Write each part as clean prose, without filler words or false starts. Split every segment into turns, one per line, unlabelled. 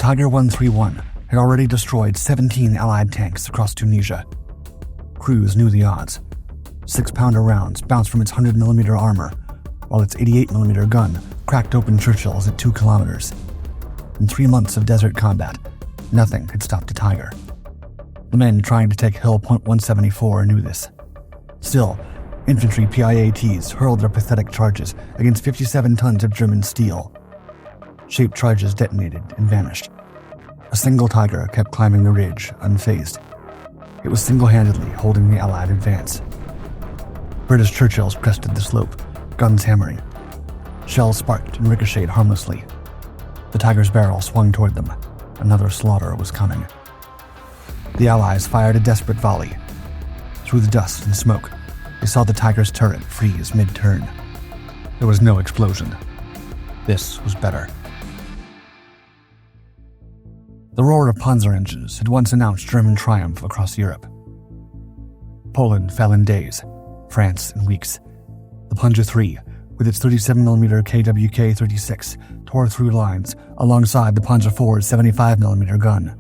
Tiger 131 had already destroyed 17 Allied tanks across Tunisia. Crews knew the odds. 6-pounder rounds bounced from its 100mm armor, while its 88mm gun cracked open Churchills at 2 kilometers. In 3 months of desert combat, nothing had stopped a Tiger. The men trying to take Hill Point 174 knew this. Still, infantry PIATs hurled their pathetic charges against 57 tons of German steel. Shaped charges detonated and vanished. A single Tiger kept climbing the ridge, unfazed. It was single-handedly holding the Allied advance. British Churchills crested the slope, guns hammering. Shells sparked and ricocheted harmlessly. The Tiger's barrel swung toward them. Another slaughter was coming. The Allies fired a desperate volley. Through the dust and smoke, they saw the Tiger's turret freeze mid-turn. There was no explosion. This was better. The roar of Panzer engines had once announced German triumph across Europe. Poland fell in days, France in weeks. The Panzer III, with its 37mm KWK-36, tore through lines alongside the Panzer IV's 75mm gun.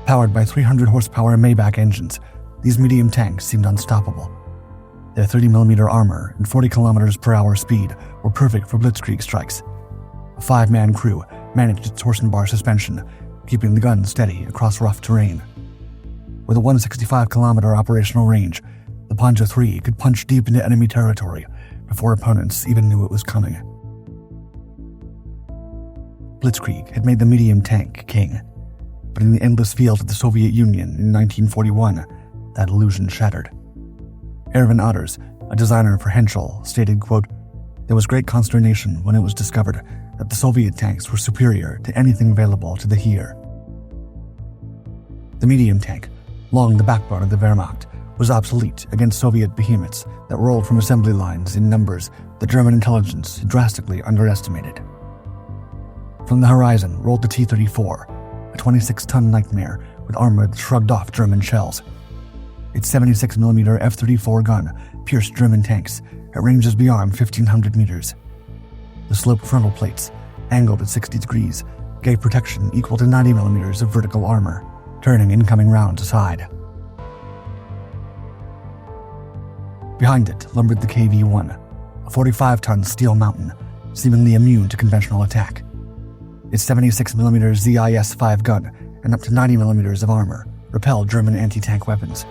Powered by 300-horsepower Maybach engines, these medium tanks seemed unstoppable. Their 30mm armor and 40 km/h speed were perfect for blitzkrieg strikes. A 5-man crew managed its horse and bar suspension, keeping the gun steady across rough terrain. With a 165-kilometer operational range, the Panzer III could punch deep into enemy territory before opponents even knew it was coming. Blitzkrieg had made the medium tank king, but in the endless fields of the Soviet Union in 1941, that illusion shattered. Erwin Otters, a designer for Henschel, stated, quote, "There was great consternation when it was discovered that the Soviet tanks were superior to anything available to the Heer." The medium tank, long the backbone of the Wehrmacht, was obsolete against Soviet behemoths that rolled from assembly lines in numbers that German intelligence had drastically underestimated. From the horizon rolled the T-34, a 26-ton nightmare with armor that shrugged off German shells. Its 76mm F-34 gun pierced German tanks at ranges beyond 1,500 meters. The sloped frontal plates, angled at 60 degrees, gave protection equal to 90mm of vertical armor, turning incoming rounds aside. Behind it lumbered the KV-1, a 45-ton steel mountain, seemingly immune to conventional attack. Its 76mm ZIS-5 gun and up to 90mm of armor repelled German anti-tank weapons.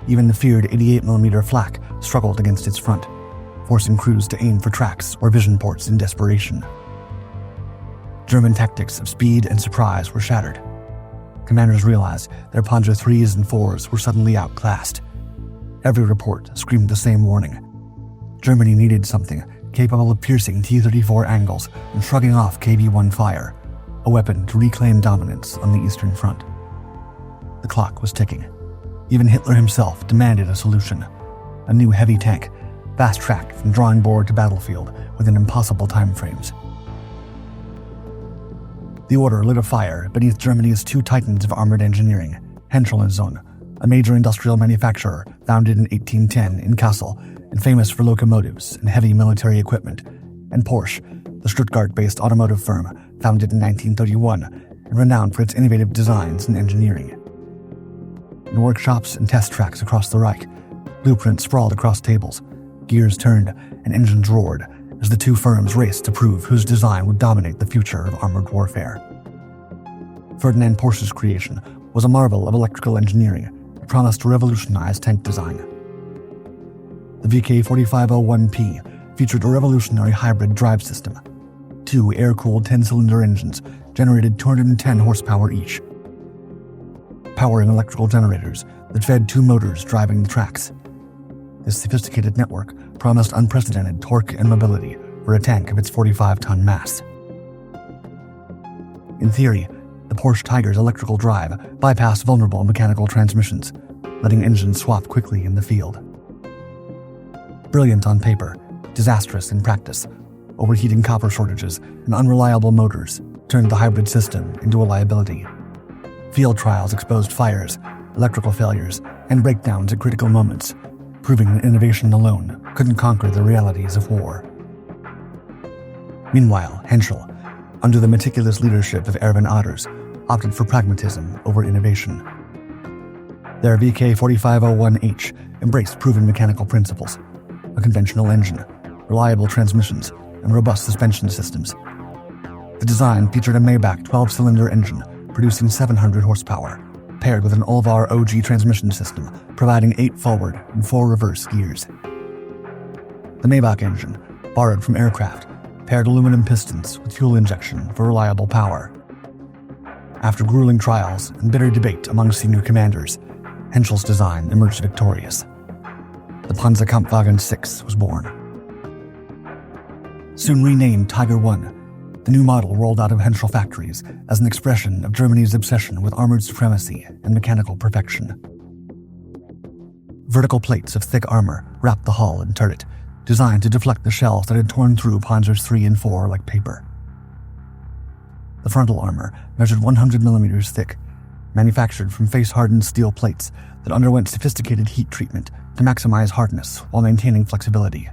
Even the feared 88mm flak struggled against its front, forcing crews to aim for tracks or vision ports in desperation. German tactics of speed and surprise were shattered. Commanders realized their Panzer IIIs and IVs were suddenly outclassed. Every report screamed the same warning. Germany needed something capable of piercing T-34 angles and shrugging off KV-1 fire, a weapon to reclaim dominance on the Eastern Front. The clock was ticking. Even Hitler himself demanded a solution. A new heavy tank, fast-tracked from drawing board to battlefield within impossible timeframes. The order lit a fire beneath Germany's 2 titans of armored engineering, Henschel and Swung, a major industrial manufacturer founded in 1810 in Kassel and famous for locomotives and heavy military equipment, and Porsche, the Stuttgart-based automotive firm founded in 1931 and renowned for its innovative designs and engineering. In workshops and test tracks across the Reich, blueprints sprawled across tables, gears turned, and engines roared as the 2 firms raced to prove whose design would dominate the future of armored warfare. Ferdinand Porsche's creation was a marvel of electrical engineering that promised to revolutionize tank design. The VK4501P featured a revolutionary hybrid drive system. 2 air-cooled 10-cylinder engines generated 210 horsepower each. Power and electrical generators that fed 2 motors driving the tracks. This sophisticated network promised unprecedented torque and mobility for a tank of its 45-ton mass. In theory, the Porsche Tiger's electrical drive bypassed vulnerable mechanical transmissions, letting engines swap quickly in the field. Brilliant on paper, disastrous in practice, overheating copper shortages and unreliable motors turned the hybrid system into a liability. Field trials exposed fires, electrical failures, and breakdowns at critical moments, proving that innovation alone couldn't conquer the realities of war. Meanwhile, Henschel, under the meticulous leadership of Erwin Otters, opted for pragmatism over innovation. Their VK4501H embraced proven mechanical principles, a conventional engine, reliable transmissions, and robust suspension systems. The design featured a Maybach 12-cylinder engine producing 700 horsepower, paired with an Olvar OG transmission system providing 8 forward and 4 reverse gears. The Maybach engine, borrowed from aircraft, paired aluminum pistons with fuel injection for reliable power. After grueling trials and bitter debate among senior commanders, Henschel's design emerged victorious. The Panzerkampfwagen 6 was born. Soon renamed Tiger I, the new model rolled out of Henschel factories as an expression of Germany's obsession with armored supremacy and mechanical perfection. Vertical plates of thick armor wrapped the hull and turret, designed to deflect the shells that had torn through Panzers III and IV like paper. The frontal armor measured 100 millimeters thick, manufactured from face-hardened steel plates that underwent sophisticated heat treatment to maximize hardness while maintaining flexibility.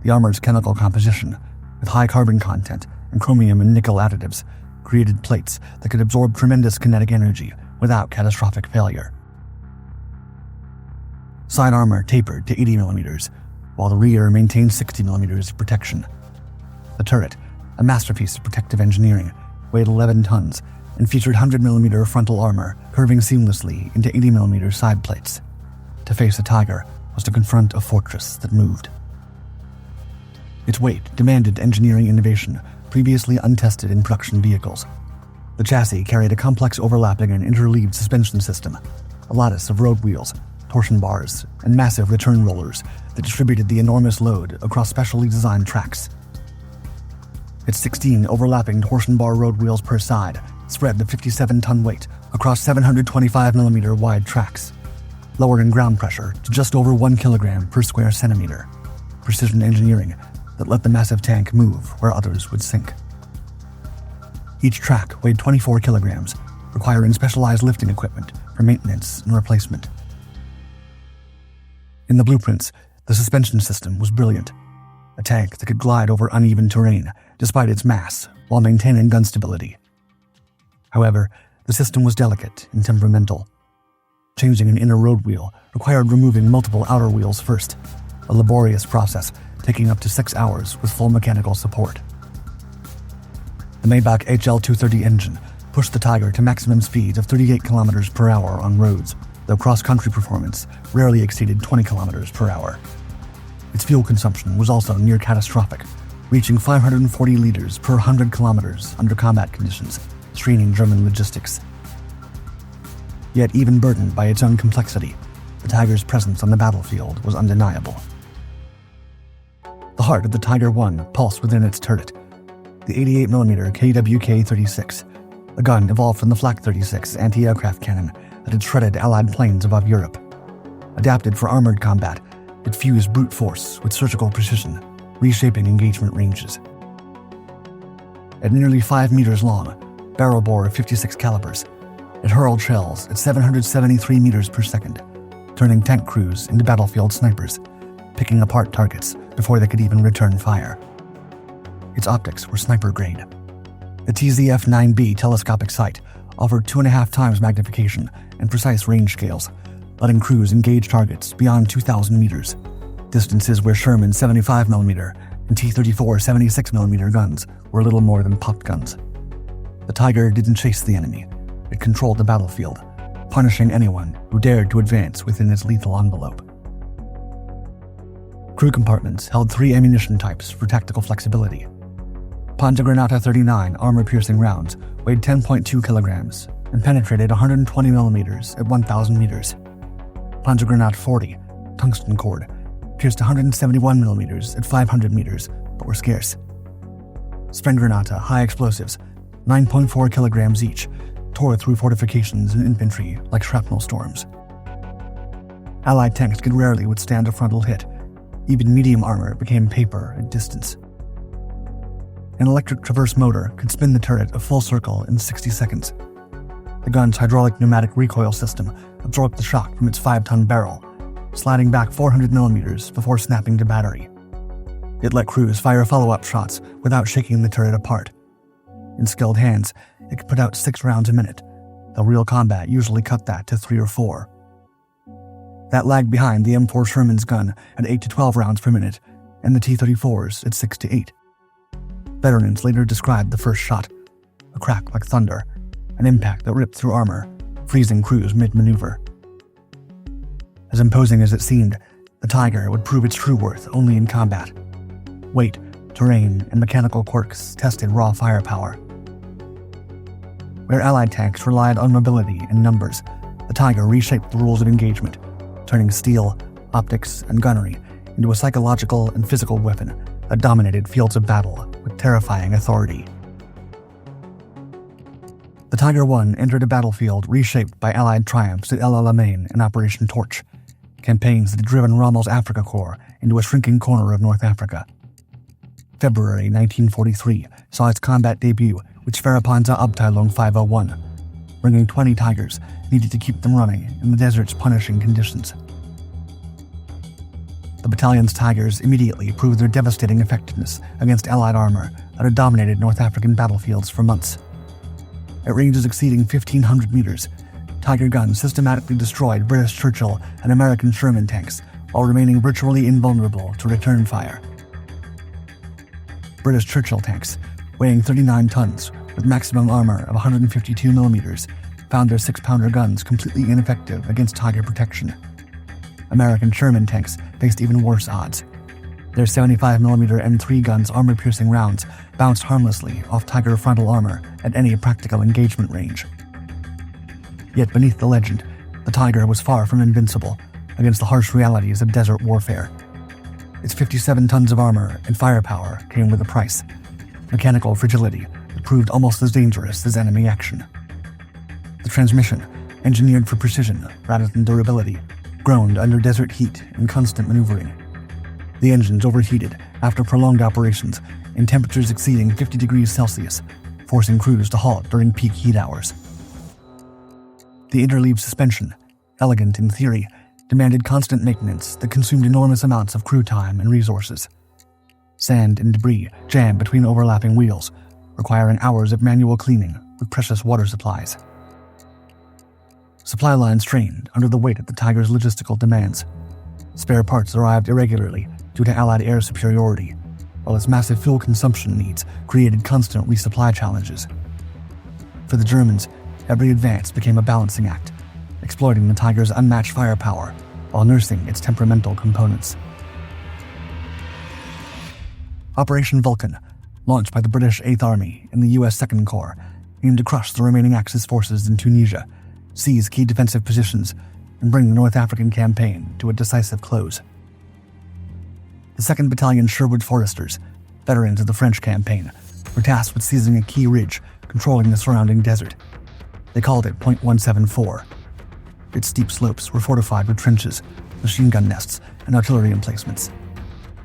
The armor's chemical composition, with high carbon content and chromium and nickel additives, created plates that could absorb tremendous kinetic energy without catastrophic failure. Side armor tapered to 80 millimeters, while the rear maintained 60 millimeters of protection. The turret, a masterpiece of protective engineering, weighed 11 tons and featured 100mm frontal armor curving seamlessly into 80mm side plates. To face a Tiger was to confront a fortress that moved. Its weight demanded engineering innovation previously untested in production vehicles. The chassis carried a complex overlapping and interleaved suspension system, a lattice of road wheels, torsion bars, and massive return rollers that distributed the enormous load across specially designed tracks. Its 16 overlapping torsion bar road wheels per side spread the 57-ton weight across 725mm wide tracks, lowering ground pressure to just over 1 kilogram per square centimeter. Precision engineering that let the massive tank move where others would sink. Each track weighed 24 kilograms, requiring specialized lifting equipment for maintenance and replacement. In the blueprints, the suspension system was brilliant, a tank that could glide over uneven terrain despite its mass while maintaining gun stability. However, the system was delicate and temperamental. Changing an inner road wheel required removing multiple outer wheels first, a laborious process taking up to 6 hours with full mechanical support. The Maybach HL230 engine pushed the Tiger to maximum speeds of 38 kilometers per hour on roads, though cross-country performance rarely exceeded 20 kilometers per hour. Its fuel consumption was also near catastrophic, reaching 540 liters per 100 kilometers under combat conditions, straining German logistics. Yet even burdened by its own complexity, the Tiger's presence on the battlefield was undeniable. The heart of the Tiger I pulsed within its turret, the 88mm KWK-36, a gun evolved from the Flak-36 anti-aircraft cannon that had shredded Allied planes above Europe. Adapted for armored combat, it fused brute force with surgical precision, reshaping engagement ranges. At nearly 5 meters long, barrel bore of 56 calibers, it hurled shells at 773 meters per second, turning tank crews into battlefield snipers, picking apart targets before they could even return fire. Its optics were sniper-grade. The TZF-9B telescopic sight offered 2.5 times magnification and precise range scales, letting crews engage targets beyond 2,000 meters, distances where Sherman's 75mm and T-34 76mm guns were little more than popped guns. The Tiger didn't chase the enemy. It controlled the battlefield, punishing anyone who dared to advance within its lethal envelope. Crew compartments held 3 ammunition types for tactical flexibility. Panzergranate 39 armor-piercing rounds weighed 10.2 kilograms and penetrated 120 millimeters at 1,000 meters. Panzergranate 40, tungsten cord, pierced 171 millimeters at 500 meters, but were scarce. Sprenggranate high explosives, 9.4 kilograms each, tore through fortifications and infantry like shrapnel storms. Allied tanks could rarely withstand a frontal hit. Even medium armor became paper at distance. An electric traverse motor could spin the turret a full circle in 60 seconds. The gun's hydraulic pneumatic recoil system absorbed the shock from its 5-ton barrel, sliding back 400 millimeters before snapping to battery. It let crews fire follow-up shots without shaking the turret apart. In skilled hands, it could put out 6 rounds a minute, though real combat usually cut that to 3 or 4. That lagged behind the M4 Sherman's gun at 8 to 12 rounds per minute, and the T-34's at 6 to 8. Veterans later described the first shot, a crack like thunder, an impact that ripped through armor, freezing crews mid-maneuver. As imposing as it seemed, the Tiger would prove its true worth only in combat. Weight, terrain, and mechanical quirks tested raw firepower. Where Allied tanks relied on mobility and numbers, the Tiger reshaped the rules of engagement, turning steel, optics, and gunnery into a psychological and physical weapon that dominated fields of battle with terrifying authority. The Tiger I entered a battlefield reshaped by Allied triumphs at El Alamein and Operation Torch, campaigns that had driven Rommel's Africa Corps into a shrinking corner of North Africa. February 1943 saw its combat debut with Schwerepanzer Abteilung 501, bringing 20 Tigers needed to keep them running in the desert's punishing conditions. The battalion's Tigers immediately proved their devastating effectiveness against Allied armor that had dominated North African battlefields for months. At ranges exceeding 1,500 meters, Tiger guns systematically destroyed British Churchill and American Sherman tanks while remaining virtually invulnerable to return fire. British Churchill tanks, weighing 39 tons with maximum armor of 152 millimeters, found their 6-pounder guns completely ineffective against Tiger protection. American Sherman tanks faced even worse odds. Their 75mm M3 guns' armor-piercing rounds bounced harmlessly off Tiger frontal armor at any practical engagement range. Yet beneath the legend, the Tiger was far from invincible against the harsh realities of desert warfare. Its 57 tons of armor and firepower came with a price: mechanical fragility that proved almost as dangerous as enemy action. The transmission, engineered for precision rather than durability, groaned under desert heat and constant maneuvering. The engines overheated after prolonged operations in temperatures exceeding 50 degrees Celsius, forcing crews to halt during peak heat hours. The interleaved suspension, elegant in theory, demanded constant maintenance that consumed enormous amounts of crew time and resources. Sand and debris jammed between overlapping wheels, requiring hours of manual cleaning with precious water supplies. Supply lines strained under the weight of the Tiger's logistical demands. Spare parts arrived irregularly due to Allied air superiority, while its massive fuel consumption needs created constant resupply challenges. For the Germans, every advance became a balancing act, exploiting the Tiger's unmatched firepower while nursing its temperamental components. Operation Vulcan, launched by the British 8th Army and the US 2nd Corps, aimed to crush the remaining Axis forces in Tunisia, seize key defensive positions, and bring the North African campaign to a decisive close. The 2nd Battalion Sherwood Foresters, veterans of the French campaign, were tasked with seizing a key ridge controlling the surrounding desert. They called it Point 174. Its steep slopes were fortified with trenches, machine gun nests, and artillery emplacements.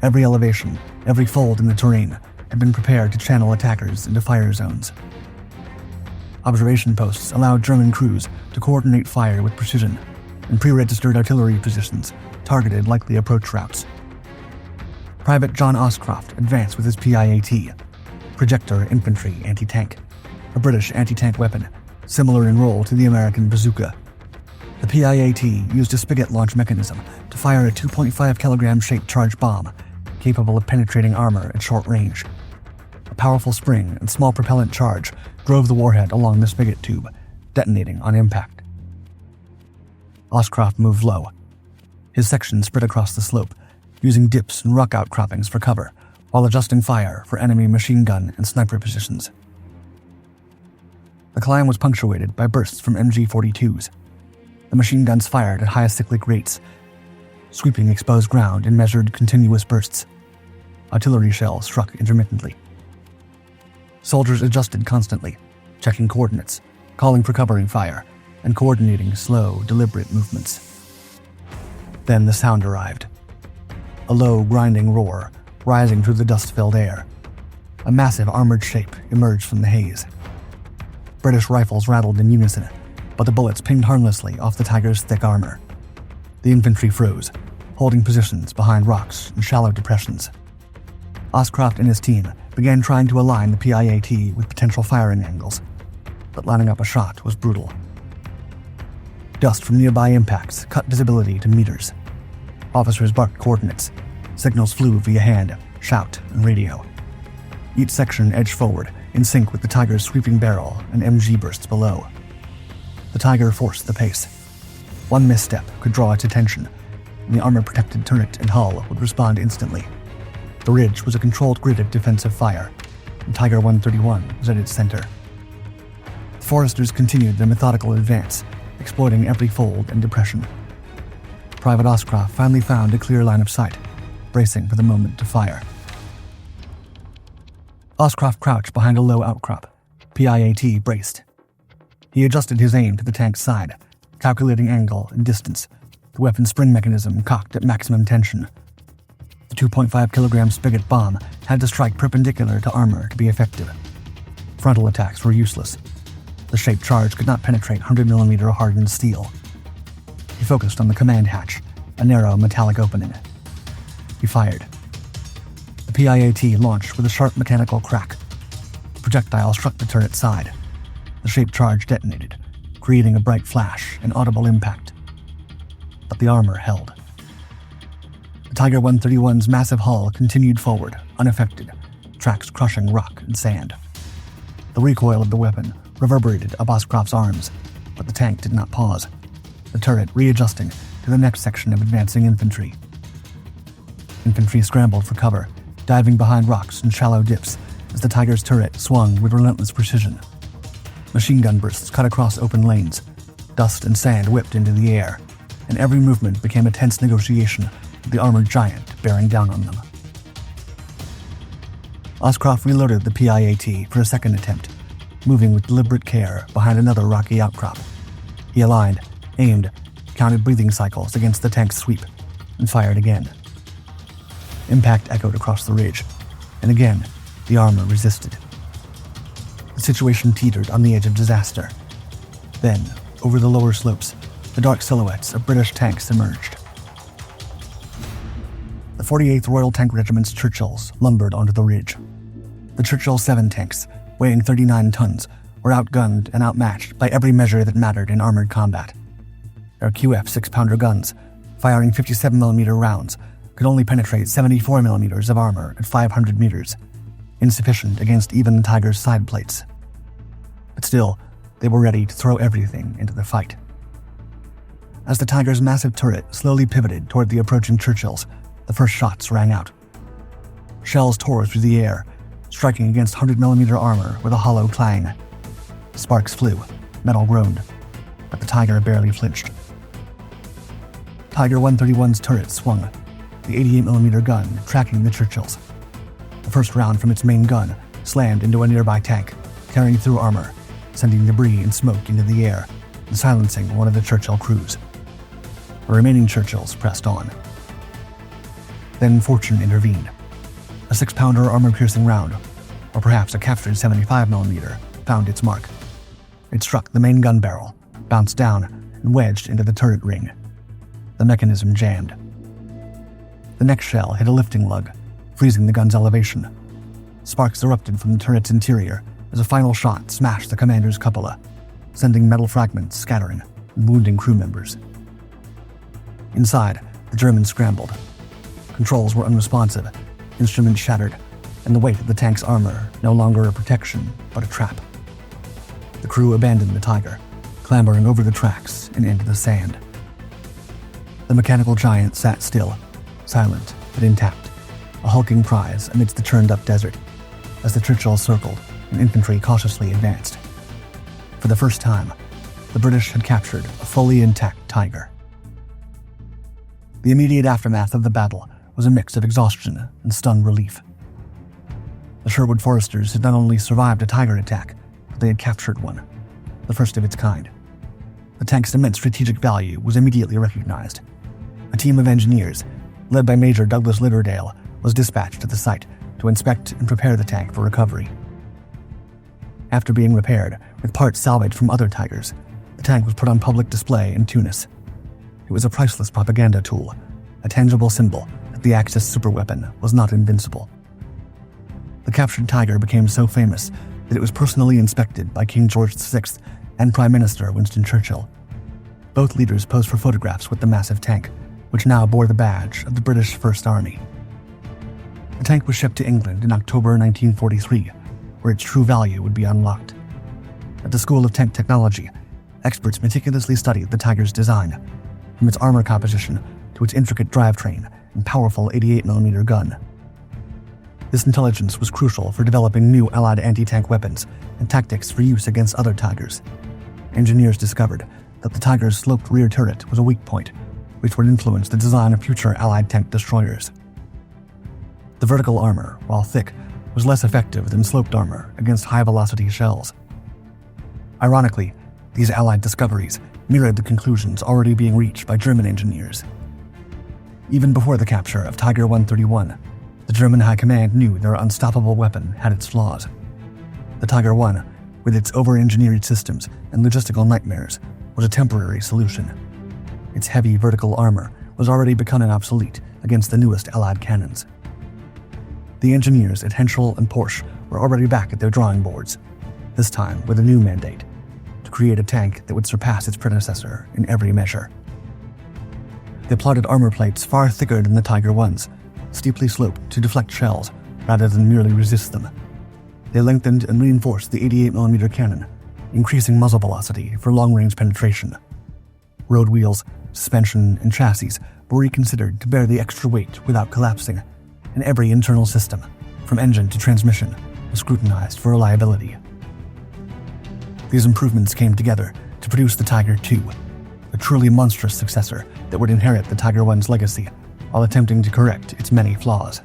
Every elevation, every fold in the terrain had been prepared to channel attackers into fire zones. Observation posts allowed German crews to coordinate fire with precision, and pre-registered artillery positions targeted likely approach routes. Private John Oscroft advanced with his PIAT, Projector Infantry Anti-Tank, a British anti-tank weapon, similar in role to the American bazooka. The PIAT used a spigot launch mechanism to fire a 2.5-kilogram shaped charge bomb, capable of penetrating armor at short range. A powerful spring and small propellant charge drove the warhead along the spigot tube, detonating on impact. Oscroft moved low. His section spread across the slope, using dips and rock outcroppings for cover, while adjusting fire for enemy machine gun and sniper positions. The climb was punctuated by bursts from MG-42s. The machine guns fired at high cyclic rates, sweeping exposed ground in measured, continuous bursts. Artillery shells struck intermittently. Soldiers adjusted constantly, checking coordinates, calling for covering fire, and coordinating slow, deliberate movements. Then the sound arrived. A low, grinding roar, rising through the dust-filled air. A massive armored shape emerged from the haze. British rifles rattled in unison, but the bullets pinged harmlessly off the Tiger's thick armor. The infantry froze, holding positions behind rocks and shallow depressions. Oscroft and his team began trying to align the PIAT with potential firing angles, but lining up a shot was brutal. Dust from nearby impacts cut visibility to meters. Officers barked coordinates. Signals flew via hand, shout, and radio. Each section edged forward, in sync with the Tiger's sweeping barrel and MG bursts below. The Tiger forced the pace. One misstep could draw its attention, and the armor-protected turret and hull would respond instantly. The ridge was a controlled grid of defensive fire, and Tiger 131 was at its center. The Foresters continued their methodical advance, exploiting every fold and depression. Private Oscroft finally found a clear line of sight, bracing for the moment to fire. Oscroft crouched behind a low outcrop. PIAT braced. He adjusted his aim to the tank's side, calculating angle and distance, the weapon's spring mechanism cocked at maximum tension. The 2.5 kilogram spigot bomb had to strike perpendicular to armor to be effective. Frontal attacks were useless. The shaped charge could not penetrate 100mm hardened steel. He focused on the command hatch, a narrow metallic opening. He fired. The PIAT launched with a sharp mechanical crack. The projectile struck the turret side. The shaped charge detonated, creating a bright flash and audible impact. But the armor held. The Tiger 131's massive hull continued forward, unaffected, tracks crushing rock and sand. The recoil of the weapon reverberated up Oscroft's arms, but the tank did not pause, the turret readjusting to the next section of advancing infantry. Infantry scrambled for cover, diving behind rocks and shallow dips as the Tiger's turret swung with relentless precision. Machine gun bursts cut across open lanes. Dust and sand whipped into the air, and every movement became a tense negotiation with the armored giant bearing down on them. Oscroft reloaded the PIAT for a second attempt, moving with deliberate care behind another rocky outcrop. He aligned, aimed, counted breathing cycles against the tank's sweep, and fired again. Impact echoed across the ridge, and again, the armor resisted. The situation teetered on the edge of disaster. Then, over the lower slopes, the dark silhouettes of British tanks emerged. The 48th Royal Tank Regiment's Churchills lumbered onto the ridge. The Churchill 7 tanks, weighing 39 tons, were outgunned and outmatched by every measure that mattered in armored combat. Their QF 6-pounder guns, firing 57mm rounds, could only penetrate 74mm of armor at 500 meters, insufficient against even the Tiger's side plates. But still, they were ready to throw everything into the fight. As the Tiger's massive turret slowly pivoted toward the approaching Churchills, the first shots rang out. Shells tore through the air, striking against 100mm armor with a hollow clang. Sparks flew, metal groaned, but the Tiger barely flinched. Tiger 131's turret swung, the 88mm gun tracking the Churchills. The first round from its main gun slammed into a nearby tank, carrying through armor, sending debris and smoke into the air and silencing one of the Churchill crews. The remaining Churchills pressed on. Then fortune intervened. A 6-pounder armor-piercing round, or perhaps a captured 75mm, found its mark. It struck the main gun barrel, bounced down, and wedged into the turret ring. The mechanism jammed. The next shell hit a lifting lug, freezing the gun's elevation. Sparks erupted from the turret's interior as a final shot smashed the commander's cupola, sending metal fragments scattering and wounding crew members. Inside, the Germans scrambled. Controls were unresponsive, instruments shattered, and the weight of the tank's armor no longer a protection, but a trap. The crew abandoned the Tiger, clambering over the tracks and into the sand. The mechanical giant sat still, silent but intact, a hulking prize amidst the churned-up desert, as the Churchills circled and infantry cautiously advanced. For the first time, the British had captured a fully intact Tiger. The immediate aftermath of the battle was a mix of exhaustion and stunned relief. The Sherwood Foresters had not only survived a Tiger attack, but they had captured one, the first of its kind. The tank's immense strategic value was immediately recognized. A team of engineers, led by Major Douglas Litterdale, was dispatched to the site to inspect and prepare the tank for recovery. After being repaired, with parts salvaged from other Tigers, the tank was put on public display in Tunis. It was a priceless propaganda tool, a tangible symbol that the Axis superweapon was not invincible. The captured Tiger became so famous that it was personally inspected by King George VI and Prime Minister Winston Churchill. Both leaders posed for photographs with the massive tank, which now bore the badge of the British First Army. The tank was shipped to England in October 1943, where its true value would be unlocked. At the School of Tank Technology, experts meticulously studied the Tiger's design, from its armor composition to its intricate drivetrain and powerful 88mm gun. This intelligence was crucial for developing new Allied anti-tank weapons and tactics for use against other Tigers. Engineers discovered that the Tiger's sloped rear turret was a weak point, which would influence the design of future Allied tank destroyers. The vertical armor, while thick, was less effective than sloped armor against high-velocity shells. Ironically, these Allied discoveries mirrored the conclusions already being reached by German engineers. Even before the capture of Tiger 131, the German High Command knew their unstoppable weapon had its flaws. The Tiger I, with its over-engineered systems and logistical nightmares, was a temporary solution. Its heavy vertical armor was already becoming obsolete against the newest Allied cannons. The engineers at Henschel and Porsche were already back at their drawing boards, this time with a new mandate: to create a tank that would surpass its predecessor in every measure. They plotted armor plates far thicker than the Tiger I's, steeply sloped to deflect shells rather than merely resist them. They lengthened and reinforced the 88mm cannon, increasing muzzle velocity for long-range penetration. Road wheels, suspension, and chassis were reconsidered to bear the extra weight without collapsing, and every internal system, from engine to transmission, was scrutinized for reliability. These improvements came together to produce the Tiger II, a truly monstrous successor that would inherit the Tiger I's legacy while attempting to correct its many flaws.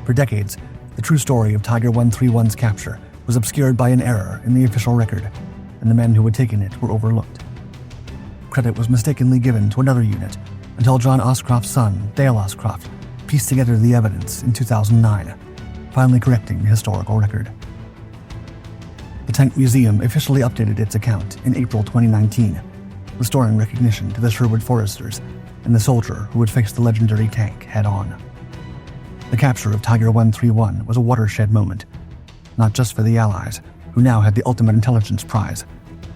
For decades, the true story of Tiger 131's capture was obscured by an error in the official record, and the men who had taken it were overlooked. Credit was mistakenly given to another unit until John Oscroft's son, Dale Oscroft, pieced together the evidence in 2009, finally correcting the historical record. The Tank Museum officially updated its account in April 2019, restoring recognition to the Sherwood Foresters and the soldier who would face the legendary tank head-on. The capture of Tiger 131 was a watershed moment, not just for the Allies, who now had the ultimate intelligence prize,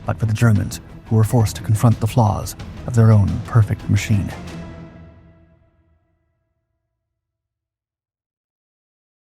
but for the Germans, who were forced to confront the flaws of their own perfect machine.